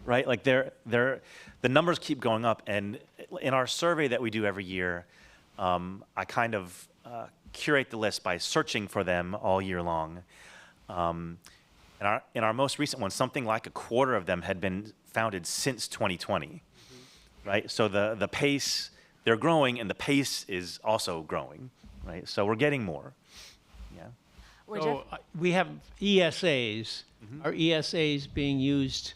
right? Like the numbers keep going up, and in our survey that we do every year, I kind of curate the list by searching for them all year long. In our most recent one, something like a quarter of them had been founded since 2020, right? So the pace, they're growing, and the pace is also growing, right? So we're getting more, yeah. So we have ESAs. Are ESAs being used?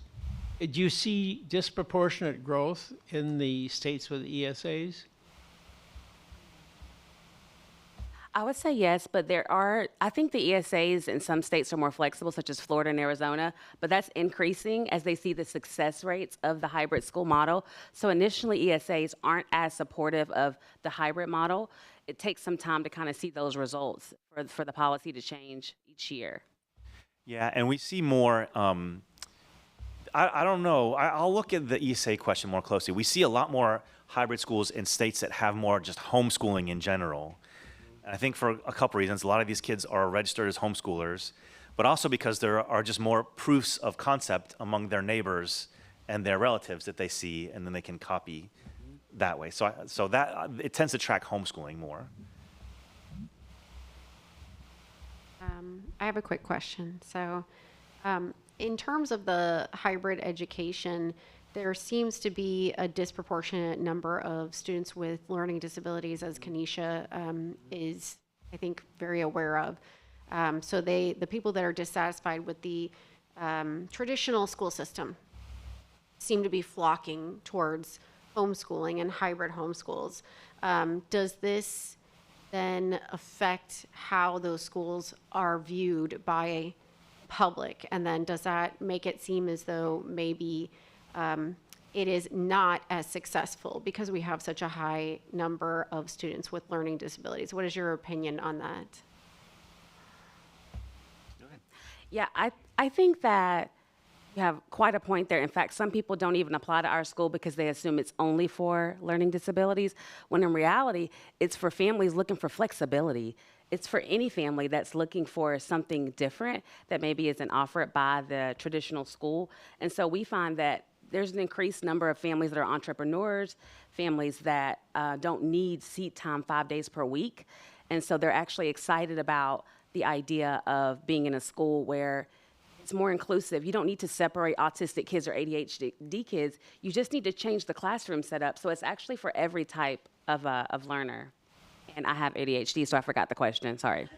Do you see disproportionate growth in the states with ESAs? I would say yes, but I think the ESAs in some states are more flexible, such as Florida and Arizona, but that's increasing as they see the success rates of the hybrid school model. So initially, ESAs aren't as supportive of the hybrid model. It takes some time to kind of see those results for the policy to change each year. Yeah, and we see more, I don't know, I'll look at the ESA question more closely. We see a lot more hybrid schools in states that have more just homeschooling in general. And I think for a couple reasons, a lot of these kids are registered as homeschoolers, but also because there are just more proofs of concept among their neighbors and their relatives that they see, and then they can copy that way. So that it tends to track homeschooling more. I have a quick question. So, in terms of the hybrid education, there seems to be a disproportionate number of students with learning disabilities, as Kenisha is, I think, very aware of. So the people that are dissatisfied with the traditional school system seem to be flocking towards homeschooling and hybrid homeschools. Does this then affect how those schools are viewed by public? And then does that make it seem as though maybe it is not as successful because we have such a high number of students with learning disabilities? What is your opinion on that? Yeah, I think that you have quite a point there. In fact, some people don't even apply to our school because they assume it's only for learning disabilities, when in reality, it's for families looking for flexibility. It's for any family that's looking for something different that maybe isn't offered by the traditional school. And so we find that there's an increased number of families that are entrepreneurs, families that don't need seat time 5 days per week. And so they're actually excited about the idea of being in a school where it's more inclusive. You don't need to separate autistic kids or ADHD kids. You just need to change the classroom setup. So it's actually for every type of learner. And I have ADHD, so I forgot the question. Sorry.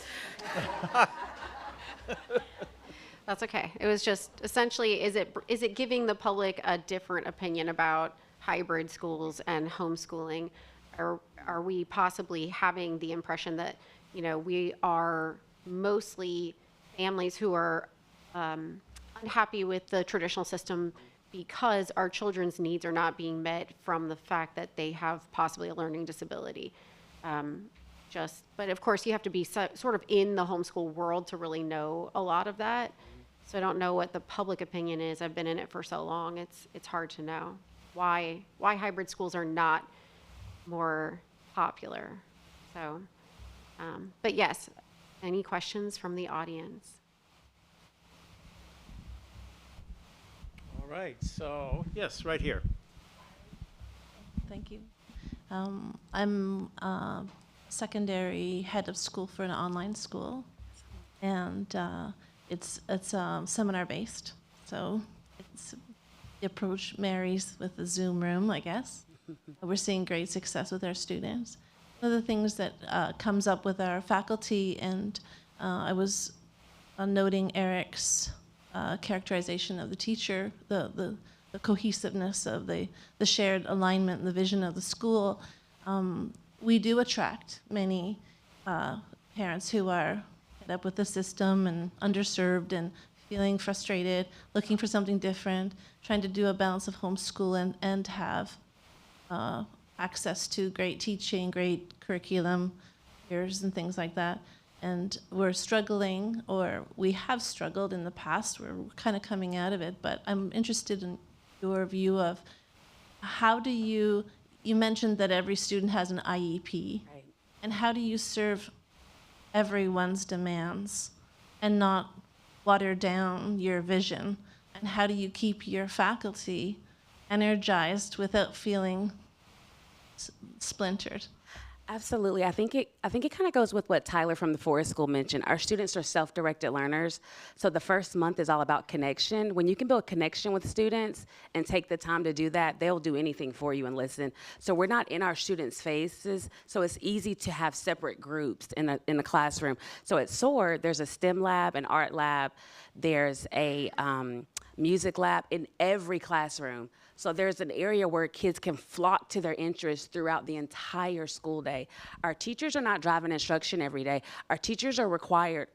That's okay. It was just essentially, is it giving the public a different opinion about hybrid schools and homeschooling? Or are we possibly having the impression that, we are mostly families who are unhappy with the traditional system because our children's needs are not being met from the fact that they have possibly a learning disability? But of course, you have to be sort of in the homeschool world to really know a lot of that. So I don't know what the public opinion is. I've been in it for so long. It's hard to know why hybrid schools are not more popular. So, but yes, any questions from the audience? All right, so, yes, right here. Thank you. I'm secondary head of school for an online school, and it's seminar based. So the approach marries with the Zoom room, I guess. We're seeing great success with our students. One of the things that comes up with our faculty, and I was noting Eric's characterization of the teacher, the cohesiveness of the shared alignment and the vision of the school. We do attract many parents who are fed up with the system and underserved and feeling frustrated, looking for something different, trying to do a balance of homeschool and have access to great teaching, great curriculum, peers and things like that. And we're struggling, or we have struggled in the past. We're kind of coming out of it, but I'm interested in your view of how do you mentioned that every student has an IEP, Right. and how do you serve everyone's demands and not water down your vision? And how do you keep your faculty energized without feeling splintered? Absolutely. I think it kind of goes with what Tyler from the Forest School mentioned. Our students are self-directed learners. So the first month is all about connection. When you can build connection with students and take the time to do that, they'll do anything for you and listen. So we're not in our students' faces. So it's easy to have separate groups in the classroom. So at SOAR, there's a STEM lab, an art lab. There's a music lab in every classroom. So there's an area where kids can flock to their interests throughout the entire school day. Our teachers are not driving instruction every day. Our teachers are required,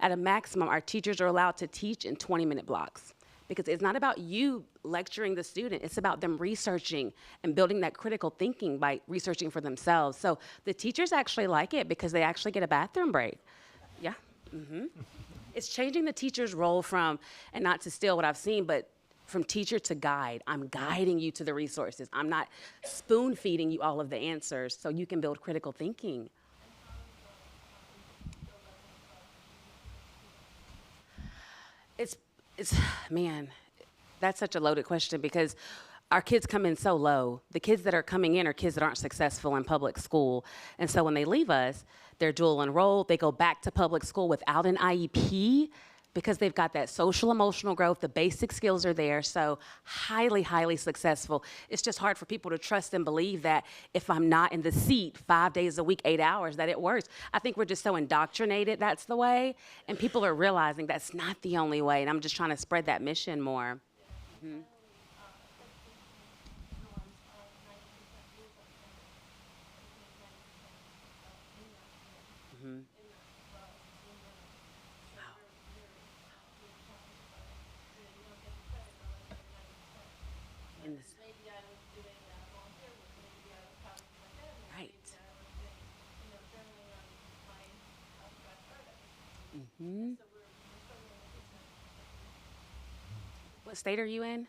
at a maximum, our teachers are allowed to teach in 20-minute blocks. Because it's not about you lecturing the student, it's about them researching and building that critical thinking by researching for themselves. So the teachers actually like it because they actually get a bathroom break. Yeah. It's changing the teacher's role from, and not to steal what I've seen, but from teacher to guide. I'm guiding you to the resources. I'm not spoon feeding you all of the answers so you can build critical thinking. It's man, that's such a loaded question because our kids come in so low. The kids that are coming in are kids that aren't successful in public school. And so when they leave us, they're dual enrolled. They go back to public school without an IEP because they've got that social emotional growth. The basic skills are there. So highly, highly successful. It's just hard for people to trust and believe that if I'm not in the seat 5 days a week, 8 hours, that it works. I think we're just so indoctrinated that's the way. And people are realizing that's not the only way. And I'm just trying to spread that mission more. In this, right. What state are you in?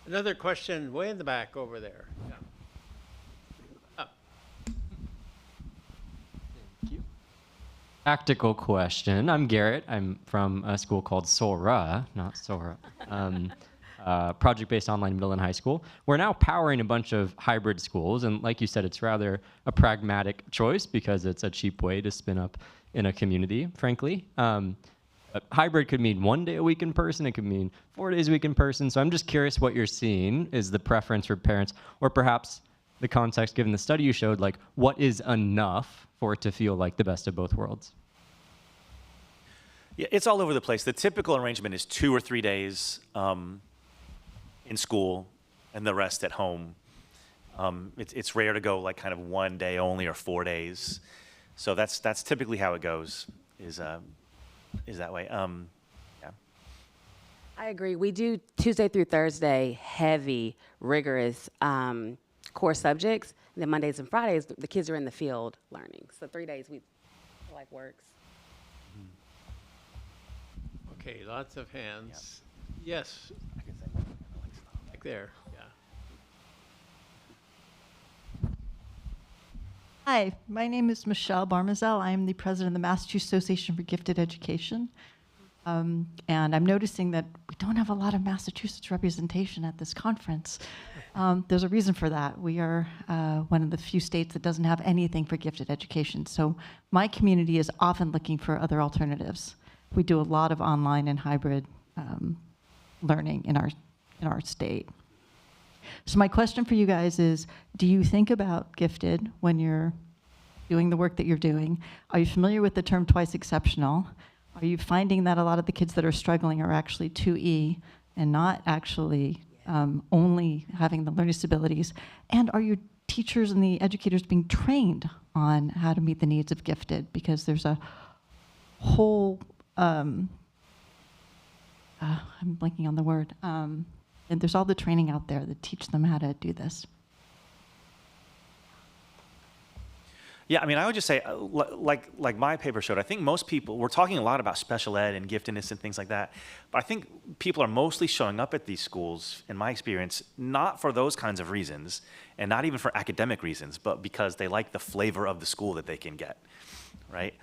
Another question way in the back over there. Yeah. Practical question. I'm Garrett. I'm from a school called SOAR, not SOAR. Project-based online middle and high school. We're now powering a bunch of hybrid schools, and like you said, it's rather a pragmatic choice because it's a cheap way to spin up in a community, frankly. Hybrid could mean 1 day a week in person. It could mean 4 days a week in person. So I'm just curious what you're seeing is the preference for parents, or perhaps the context given the study you showed, like what is enough for it to feel like the best of both worlds? Yeah, it's all over the place. The typical arrangement is 2 or 3 days in school and the rest at home. It's rare to go like kind of 1 day only or 4 days. So that's typically how it goes, is that way. Yeah. I agree. We do Tuesday through Thursday, heavy, rigorous core subjects. And then Mondays and Fridays, the kids are in the field learning. So 3 days we feel like works. Okay, lots of hands. Yes, I can say back there, yeah. Hi, my name is Michelle Barmazel. I am the president of the Massachusetts Association for Gifted Education. And I'm noticing that we don't have a lot of Massachusetts representation at this conference. There's a reason for that. We are one of the few states that doesn't have anything for gifted education. So my community is often looking for other alternatives. We do a lot of online and hybrid learning in our state. So my question for you guys is, do you think about gifted when you're doing the work that you're doing? Are you familiar with the term twice exceptional? Are you finding that a lot of the kids that are struggling are actually 2E and not actually only having the learning disabilities? And are your teachers and the educators being trained on how to meet the needs of gifted? Because there's a whole, I'm blanking on the word, and there's all the training out there that teach them how to do this. Yeah, I mean, I would just say, like my paper showed, I think most people, we're talking a lot about special ed and giftedness and things like that, but I think people are mostly showing up at these schools, in my experience, not for those kinds of reasons, and not even for academic reasons, but because they like the flavor of the school that they can get, right?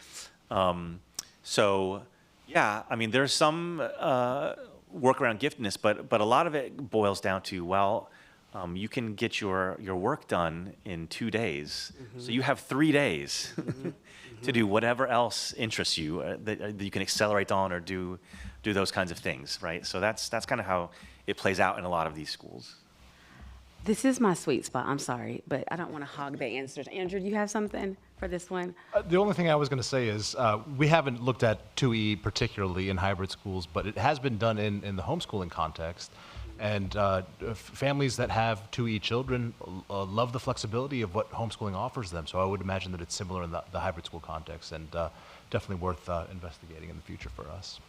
So, yeah, I mean, there's some work around giftedness, but a lot of it boils down to, well, you can get your work done in 2 days. So you have 3 days to do whatever else interests you that you can accelerate on or do those kinds of things, right? So that's kind of how it plays out in a lot of these schools. This is my sweet spot. I'm sorry, but I don't want to hog the answers. Andrew, do you have something for this one? The only thing I was going to say is we haven't looked at 2E particularly in hybrid schools, but it has been done in the homeschooling context. And families that have 2E children love the flexibility of what homeschooling offers them. So I would imagine that it's similar in the hybrid school context, and definitely worth investigating in the future for us.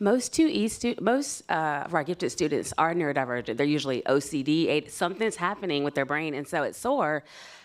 Most 2E most of our gifted students are neurodivergent. They're usually OCD. Something's happening with their brain. And so at SOAR,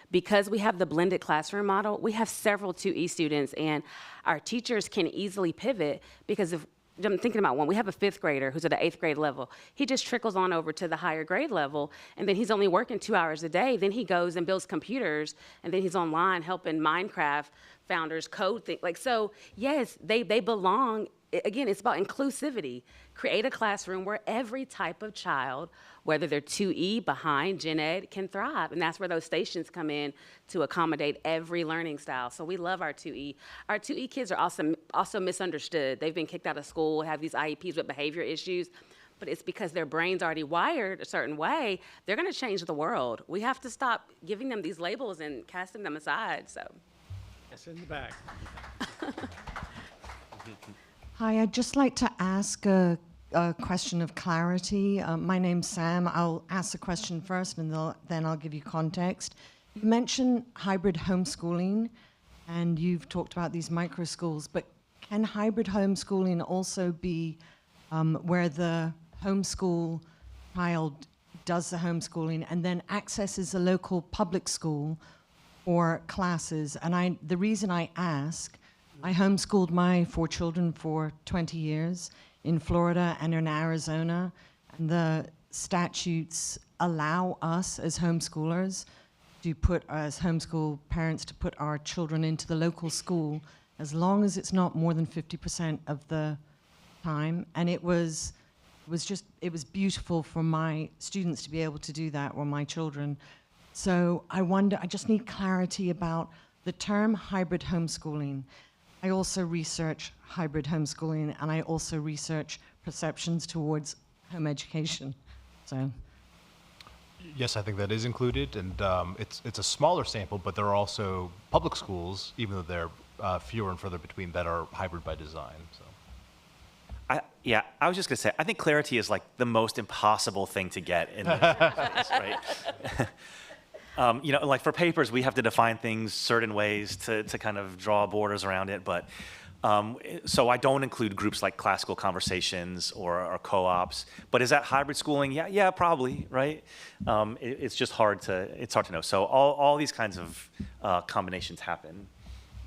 because we have the blended classroom model, we have several 2E students, and our teachers can easily pivot because if I'm thinking about one. We have a 5th grader who's at the 8th grade level. He just trickles on over to the higher grade level, and then he's only working 2 hours a day. Then he goes and builds computers, and then he's online helping Minecraft founders code things. Like, so, yes, they belong. Again, it's about inclusivity. Create a classroom where every type of child, whether they're 2E, behind, gen ed, can thrive. And that's where those stations come in to accommodate every learning style. So we love our 2E. Our 2E kids are also misunderstood. They've been kicked out of school, have these IEPs with behavior issues, but it's because their brain's already wired a certain way. They're gonna change the world. We have to stop giving them these labels and casting them aside, so. Yes, in the back. Hi, I'd just like to ask a question of clarity. My name's Sam. I'll ask the question first, and then I'll give you context. You mentioned hybrid homeschooling, and you've talked about these micro schools, but can hybrid homeschooling also be where the homeschool child does the homeschooling and then accesses a local public school or classes? And the reason I ask, I homeschooled my 4 children for 20 years in Florida and in Arizona, and the statutes allow us as homeschoolers as homeschool parents to put our children into the local school as long as it's not more than 50% of the time. And it was beautiful for my students to be able to do that, or my children. So I just need clarity about the term hybrid homeschooling. I also research hybrid homeschooling, and I also research perceptions towards home education. So, Yes, I think that is included, and it's a smaller sample, but there are also public schools, even though they're fewer and further between, that are hybrid by design. So. I was just gonna say, I think clarity is like the most impossible thing to get in this place, right? Like for papers, we have to define things certain ways to kind of draw borders around it. But so I don't include groups like classical conversations or co-ops. But is that hybrid schooling? Yeah, probably, right? It's just hard to know. So all these kinds of combinations happen.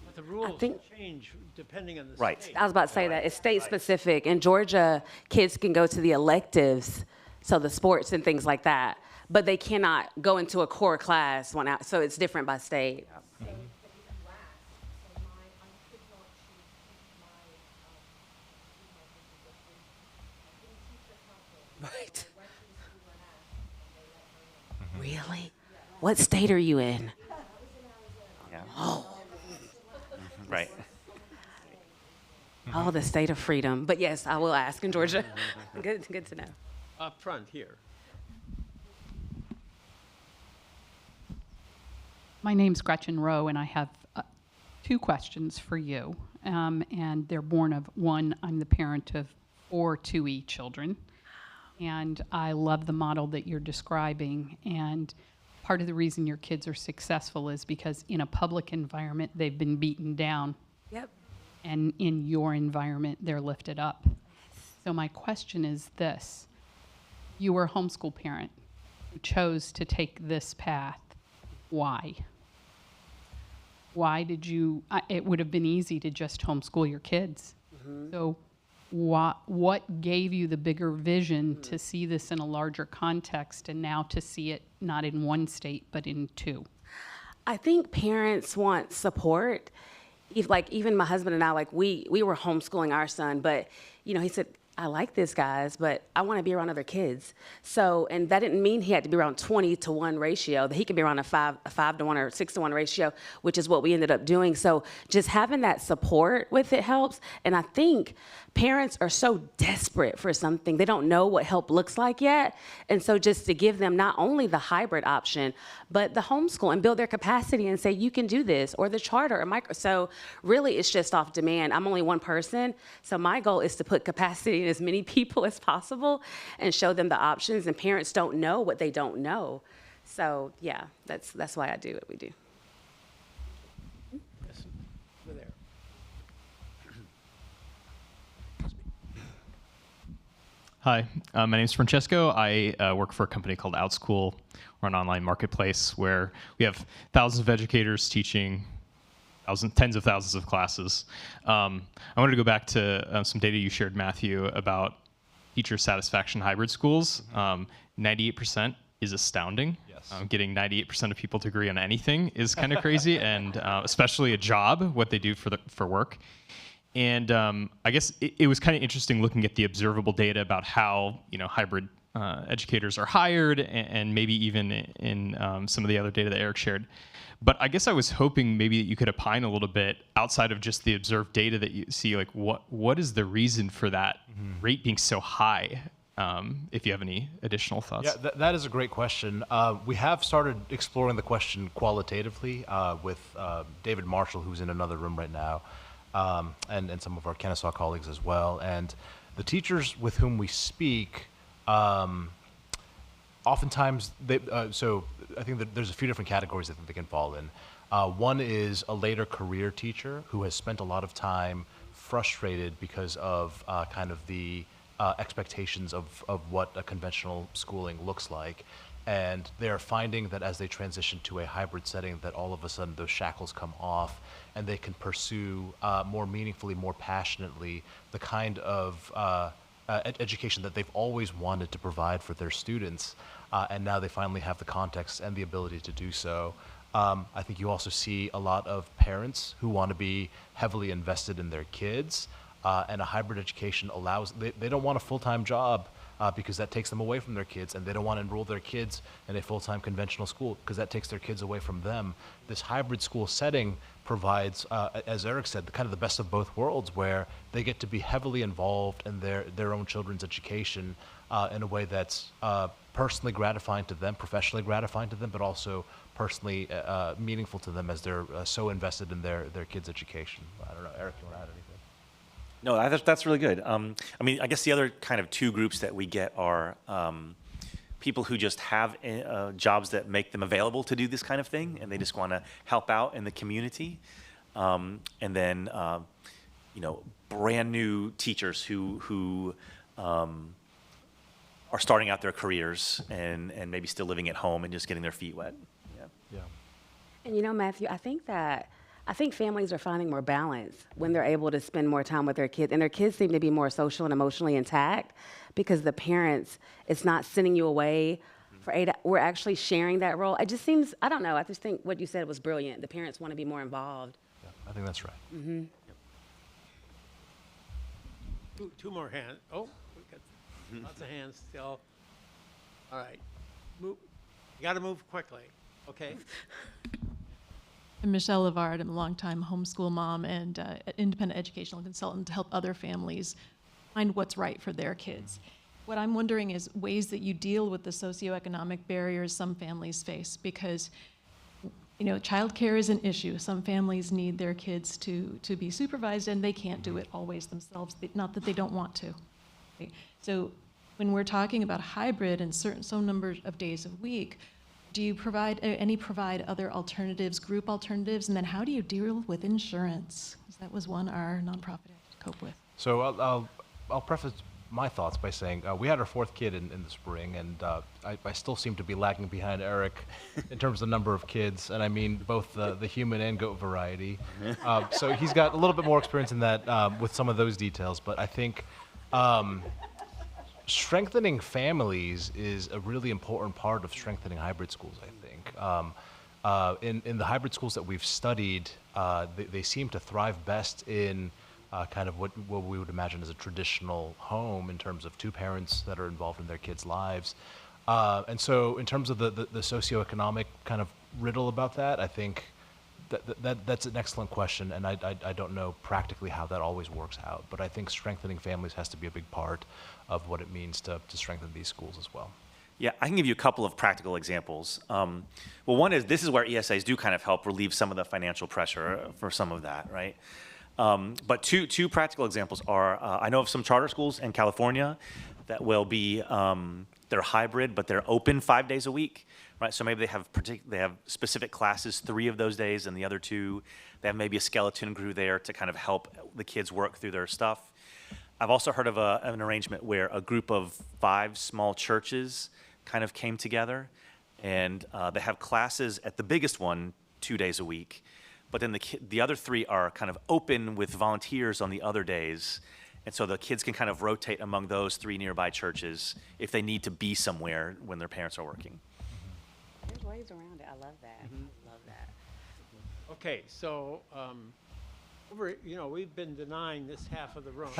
But the rules change depending on the state. I was about to say that. It's state specific. In Georgia, kids can go to the electives, so the sports and things like that, but they cannot go into a core class so it's different by state. Really? What state are you in? Yeah. Oh. Right. Oh, the state of freedom. But yes, I will ask in Georgia. Good to know. Up front here. My name's Gretchen Rowe, and I have two questions for you. And they're born of one, I'm the parent of 4 2E children. And I love the model that you're describing. And part of the reason your kids are successful is because in a public environment, they've been beaten down. Yep. And in your environment, they're lifted up. So my question is this. You were a homeschool parent who chose to take this path. Why? Why did you, it would have been easy to just homeschool your kids. So what gave you the bigger vision to see this in a larger context and now to see it not in one state, but in 2? I think parents want support. Even my husband and I, we were homeschooling our son, but he said, I like this, guys, but I want to be around other kids. So, and that didn't mean he had to be around 20-to-1 ratio, that he could be around a 5-to-1 or 6-to-1 ratio, which is what we ended up doing. So just having that support with it helps. And I think parents are so desperate for something. They don't know what help looks like yet. And so just to give them not only the hybrid option, but the homeschool and build their capacity and say, you can do this, or the charter or micro. So really it's just off demand. I'm only one person. So my goal is to put capacity in as many people as possible and show them the options. And parents don't know what they don't know. So yeah, that's why I do what we do. Over there. Hi, my name is Francesco. I work for a company called OutSchool. We're an online marketplace where we have thousands of educators teaching tens of thousands of classes. I wanted to go back to some data you shared, Matthew, about teacher satisfaction hybrid schools. 98% is astounding. Yes. Getting 98% of people to agree on anything is kind of crazy, and especially a job, what they do for work. And I guess it was kind of interesting looking at the observable data about how hybrid educators are hired, and maybe even in some of the other data that Eric shared. But I guess I was hoping maybe that you could opine a little bit outside of just the observed data that you see, like what is the reason for that rate being so high? If you have any additional thoughts. Yeah, that is a great question. We have started exploring the question qualitatively with David Marshall, who's in another room right now, and some of our Kennesaw colleagues as well. And the teachers with whom we speak, oftentimes, so I think that there's a few different categories I think they can fall in. One is a later career teacher who has spent a lot of time frustrated because of kind of the expectations of what a conventional schooling looks like. And they're finding that as they transition to a hybrid setting, that all of a sudden those shackles come off and they can pursue more meaningfully, more passionately, the kind of education that they've always wanted to provide for their students. And now they finally have the context and the ability to do so. I think you also see a lot of parents who want to be heavily invested in their kids, and a hybrid education allows, they don't want a full-time job because that takes them away from their kids, and they don't want to enroll their kids in a full-time conventional school because that takes their kids away from them. This hybrid school setting provides, as Eric said, kind of the best of both worlds, where they get to be heavily involved in their own children's education in a way that's personally gratifying to them, professionally gratifying to them, but also personally meaningful to them as they're so invested in their kids' education. I don't know, Eric, you want to add anything? No, that's really good. I mean, I guess the other kind of two groups that we get are people who just have jobs that make them available to do this kind of thing, and they just want to help out in the community. And then, brand new teachers who are starting out their careers and maybe still living at home and just getting their feet wet. Yeah. And Matthew, I think families are finding more balance when they're able to spend more time with their kids, and their kids seem to be more social and emotionally intact because the parents, it's not sending you away for 8 hours. We're actually sharing that role. It just seems, I don't know, I just think what you said was brilliant. The parents want to be more involved. Yeah, I think that's right. Mm-hmm. Two more hands. Oh, we got lots of hands still. All right. Move. You got to move quickly, okay? I'm Michelle Lavard. I'm a longtime homeschool mom and independent educational consultant to help other families find what's right for their kids. What I'm wondering is ways that you deal with the socioeconomic barriers some families face, because childcare is an issue. Some families need their kids to be supervised, and they can't do it always themselves, not that they don't want to. Right? So when we're talking about hybrid and some number of days a week, do you provide other alternatives, group alternatives, and then how do you deal with insurance? Because that was one our nonprofit had to cope with. So I'll preface my thoughts by saying we had our fourth kid in the spring, and I still seem to be lagging behind Eric in terms of the number of kids, and I mean both the human and goat variety. So he's got a little bit more experience in that with some of those details, but I think strengthening families is a really important part of strengthening hybrid schools, I think. In the hybrid schools that we've studied, they seem to thrive best in kind of what we would imagine as a traditional home in terms of two parents that are involved in their kids' lives. And so in terms of the socioeconomic kind of riddle about that, I think that's an excellent question, and I don't know practically how that always works out, but I think strengthening families has to be a big part of what it means to strengthen these schools as well. Yeah, I can give you a couple of practical examples. Well, one is this is where ESAs do kind of help relieve some of the financial pressure for some of that, right? But two practical examples are, I know of some charter schools in California that will be, they're hybrid, but they're open 5 days a week, right? So maybe they have specific classes 3 of those days, and the other 2, they have maybe a skeleton crew there to kind of help the kids work through their stuff. I've also heard of an arrangement where a group of 5 small churches kind of came together, and they have classes at the biggest one 2 days a week. But then the other 3 are kind of open with volunteers on the other days. And so the kids can kind of rotate among those 3 nearby churches if they need to be somewhere when their parents are working. There's ways around it. I love that. I love that. Okay, so we've been denying this half of the room.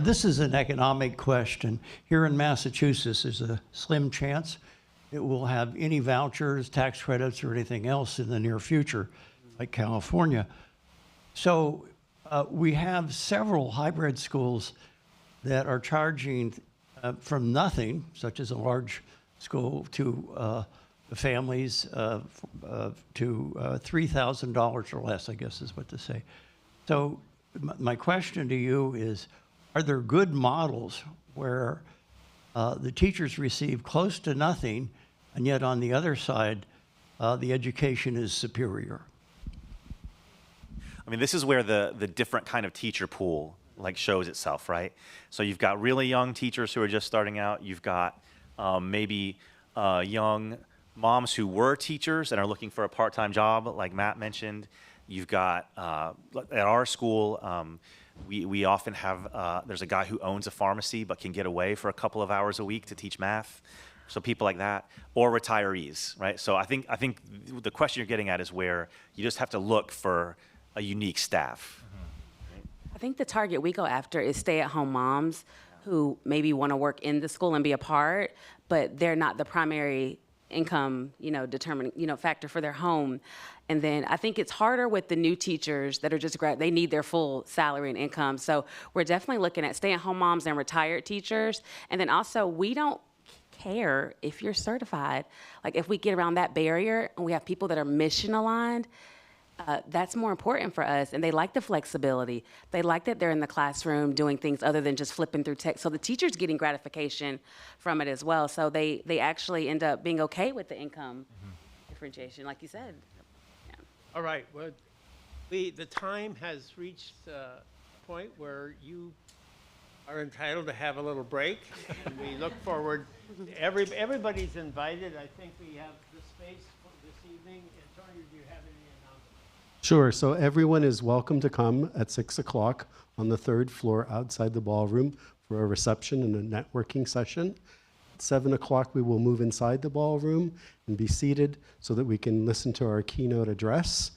This is an economic question. Here in Massachusetts, there's a slim chance it will have any vouchers, tax credits, or anything else in the near future, like California. So we have several hybrid schools that are charging from nothing, such as a large school, to families to $3,000 or less, I guess is what to say. So my question to you is, are there good models where the teachers receive close to nothing, and yet on the other side, the education is superior? I mean, this is where the different kind of teacher pool like shows itself, right? So you've got really young teachers who are just starting out. You've got maybe young moms who were teachers and are looking for a part-time job, like Matt mentioned. You've got, at our school, we often have, there's a guy who owns a pharmacy but can get away for a couple of hours a week to teach math. So people like that, or retirees, right? So I think the question you're getting at is where you just have to look for a unique staff. I think the target we go after is stay-at-home moms who maybe want to work in the school and be a part, but they're not the primary income, determining, factor for their home. And then I think it's harder with the new teachers that are just they need their full salary and income. So we're definitely looking at stay-at-home moms and retired teachers. And then also, we don't care if you're certified. Like, if we get around that barrier and we have people that are mission aligned, that's more important for us. And they like the flexibility. They like that they're in the classroom doing things other than just flipping through text. So the teacher's getting gratification from it as well. So they actually end up being okay with the income differentiation, like you said. Yeah. All right, well, the time has reached a point where you are entitled to have a little break. And we look forward, everybody's invited. I think we have the space for this evening. Antonio, do you have any announcements? Sure, so everyone is welcome to come at 6 o'clock on the 3rd floor outside the ballroom for a reception and a networking session. At 7 o'clock, we will move inside the ballroom and be seated so that we can listen to our keynote address.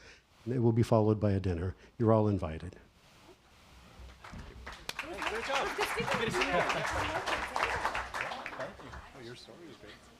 And it will be followed by a dinner. You're all invited. Good job. Good to see you. Thank you. Oh, your story is great.